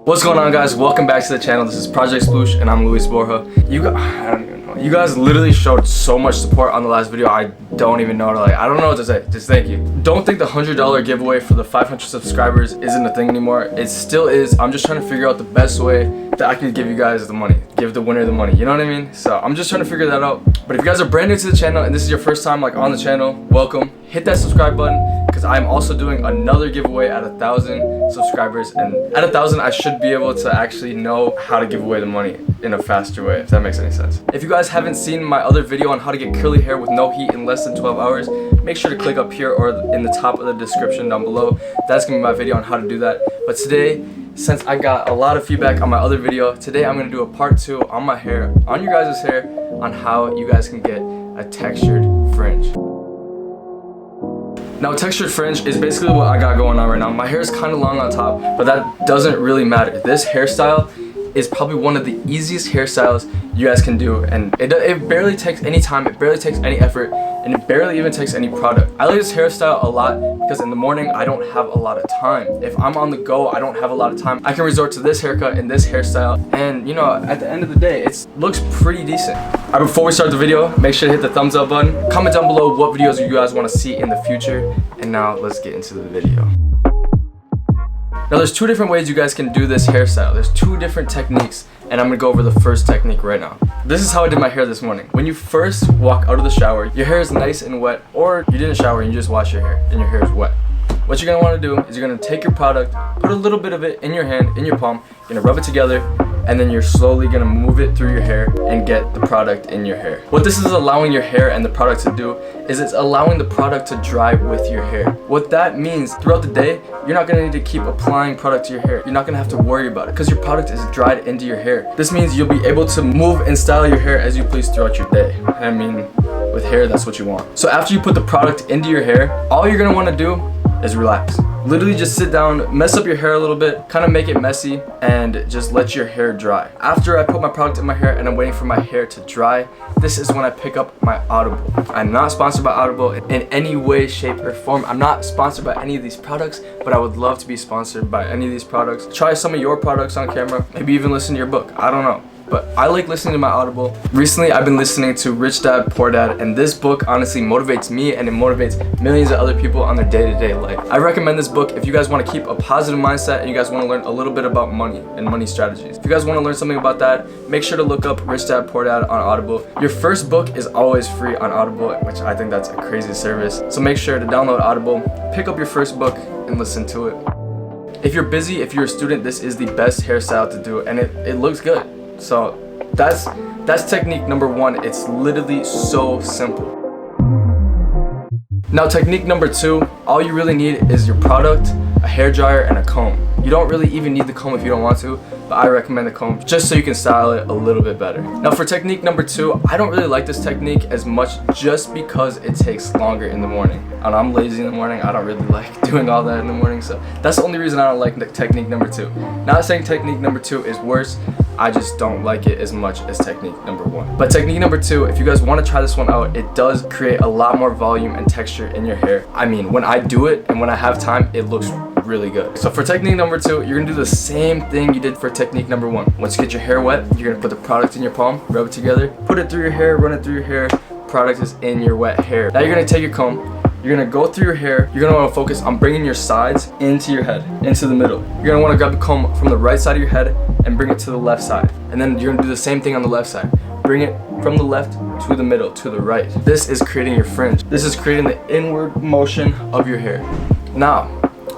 What's going on, guys? Welcome back to the channel. This is ProjectSploosh and I'm Luis Borja. I don't even know. You guys literally showed so much support on the last video. I don't even know I don't know what to say. Just thank you. Don't think the $100 giveaway for the 500 subscribers isn't a thing anymore. It still is. I'm just trying to figure out the best way that I can give you guys the money. Give the winner the money. You know what I mean? So I'm just trying to figure that out. But if you guys are brand new to the channel and this is your first time on the channel, welcome. Hit that subscribe button, because I'm also doing another giveaway at 1,000 subscribers, and at 1,000 I should be able to actually know how to give away the money in a faster way, if that makes any sense. If you guys haven't seen my other video on how to get curly hair with no heat in less than 12 hours, make sure to click up here or in the top of the description down below. That's gonna be my video on how to do that. But today, since I got a lot of feedback on my other video, today I'm gonna do a part 2 on my hair, on your guys' hair, on how you guys can get a textured fringe. Now, textured fringe is basically what I got going on right now. My hair is kind of long on top, but that doesn't really matter. This hairstyle is probably one of the easiest hairstyles you guys can do, and it barely takes any time, it barely takes any effort, and it barely even takes any product. I like this hairstyle a lot because in the morning I don't have a lot of time. If I'm on the go, I don't have a lot of time. I can resort to this haircut and this hairstyle, and you know, at the end of the day, it looks pretty decent. Alright, before we start the video, make sure to hit the thumbs up button. Comment down below what videos you guys want to see in the future, and now let's get into the video. Now, there's 2 different ways you guys can do this hairstyle. There's 2 different techniques, and I'm gonna go over the first technique right now. This is how I did my hair this morning. When you first walk out of the shower, your hair is nice and wet, or you didn't shower and you just wash your hair and your hair is wet. What you're gonna wanna do is you're gonna take your product, put a little bit of it in your hand, in your palm, you're gonna rub it together, and then you're slowly gonna move it through your hair and get the product in your hair. What this is allowing your hair and the product to do is it's allowing the product to dry with your hair. What that means, throughout the day, you're not gonna need to keep applying product to your hair. You're not gonna have to worry about it because your product is dried into your hair. This means you'll be able to move and style your hair as you please throughout your day. I mean, with hair, that's what you want. So after you put the product into your hair, all you're gonna wanna do is relax. Literally just sit down, mess up your hair a little bit, kind of make it messy, and just let your hair dry. After I put my product in my hair and I'm waiting for my hair to dry, this is when I pick up my Audible. I'm not sponsored by Audible in any way, shape, or form. I'm not sponsored by any of these products, but I would love to be sponsored by any of these products. Try some of your products on camera, maybe even listen to your book, I don't know. But I like listening to my Audible. Recently, I've been listening to Rich Dad, Poor Dad, and this book honestly motivates me and it motivates millions of other people on their day-to-day life. I recommend this book if you guys want to keep a positive mindset and you guys want to learn a little bit about money and money strategies. If you guys want to learn something about that, make sure to look up Rich Dad, Poor Dad on Audible. Your first book is always free on Audible, which I think that's a crazy service. So make sure to download Audible, pick up your first book, and listen to it. If you're busy, if you're a student, this is the best hairstyle to do, and it looks good. So that's technique number 1. It's literally so simple. Now, technique number 2, all you really need is your product, a hair dryer, and a comb. You don't really even need the comb if you don't want to, but I recommend the comb just so you can style it a little bit better. Now, for technique number 2, I don't really like this technique as much just because it takes longer in the morning. And I'm lazy in the morning. I don't really like doing all that in the morning, so that's the only reason I don't like technique number 2. Not saying technique number 2 is worse, I just don't like it as much as technique number 1. But technique number 2, if you guys want to try this one out, it does create a lot more volume and texture in your hair. I mean, when I do it and when I have time, it looks really good. So for technique number 2, you're gonna do the same thing you did for technique number 1. Once you get your hair wet, you're gonna put the product in your palm, rub it together, put it through your hair, run it through your hair. Product is in your wet hair. Now you're gonna take your comb, you're gonna go through your hair, you're gonna wanna focus on bringing your sides into your head, into the middle. You're gonna wanna grab the comb from the right side of your head and bring it to the left side. And then you're gonna do the same thing on the left side. Bring it from the left to the middle, to the right. This is creating your fringe. This is creating the inward motion of your hair. Now,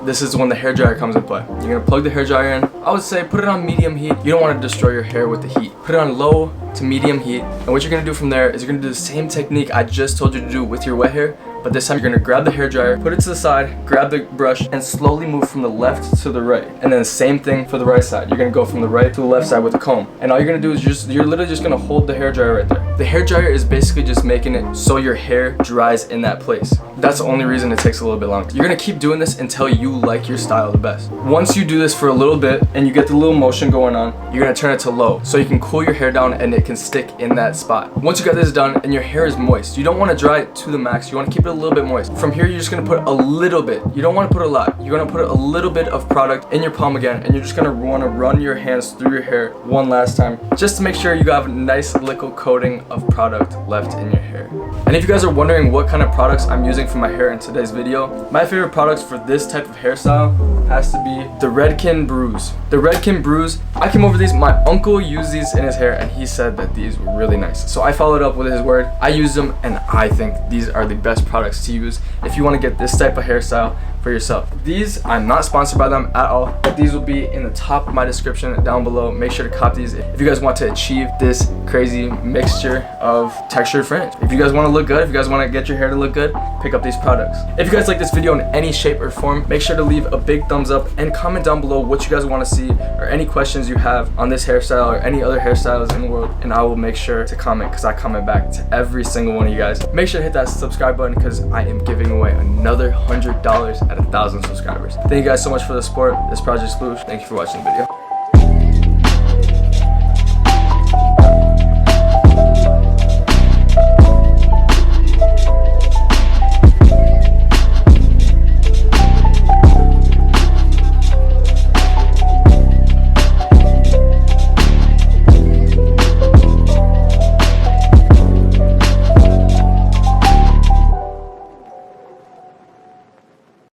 this is when the hair dryer comes into play. You're gonna plug the hair dryer in. I would say put it on medium heat. You don't wanna destroy your hair with the heat. Put it on low to medium heat. And what you're gonna do from there is you're gonna do the same technique I just told you to do with your wet hair, but this time you're gonna grab the hair dryer, put it to the side, grab the brush, and slowly move from the left to the right. And then the same thing for the right side. You're gonna go from the right to the left side with the comb. And all you're gonna do is you're literally just gonna hold the hair dryer right there. The hair dryer is basically just making it so your hair dries in that place. That's the only reason it takes a little bit longer. You're gonna keep doing this until you like your style the best. Once you do this for a little bit and you get the little motion going on, you're gonna turn it to low so you can cool your hair down and it can stick in that spot. Once you got this done and your hair is moist, you don't want to dry it to the max. You want to keep it a little bit moist. From here, you're just gonna put a little bit. You don't want to put a lot. You're gonna put a little bit of product in your palm again, and you're just gonna want to run your hands through your hair one last time, just to make sure you have a nice liquid coating of product left in your hair. And if you guys are wondering what kind of products I'm using for my hair in today's video, my favorite products for this type of hairstyle has to be the Redken Brews. The Redken Brews, I came over these, my uncle used these in his hair and he said that these were really nice. So I followed up with his word. I used them and I think these are the best products to use if you want to get this type of hairstyle for yourself. These, I'm not sponsored by them at all, but these will be in the top of my description down below. Make sure to cop these if you guys want to achieve this crazy mixture of textured fringe. If you guys want to look good, if you guys want to get your hair to look good, pick up these products. If you guys like this video in any shape or form, make sure to leave a big thumbs up and comment down below what you guys want to see or any questions you have on this hairstyle or any other hairstyles in the world, and I will make sure to comment because I comment back to every single one of you guys. Make sure to hit that subscribe button because I am giving away another $100 at 1,000 subscribers. Thank you guys so much for the support. This is Project Sploosh. Thank you for watching the video.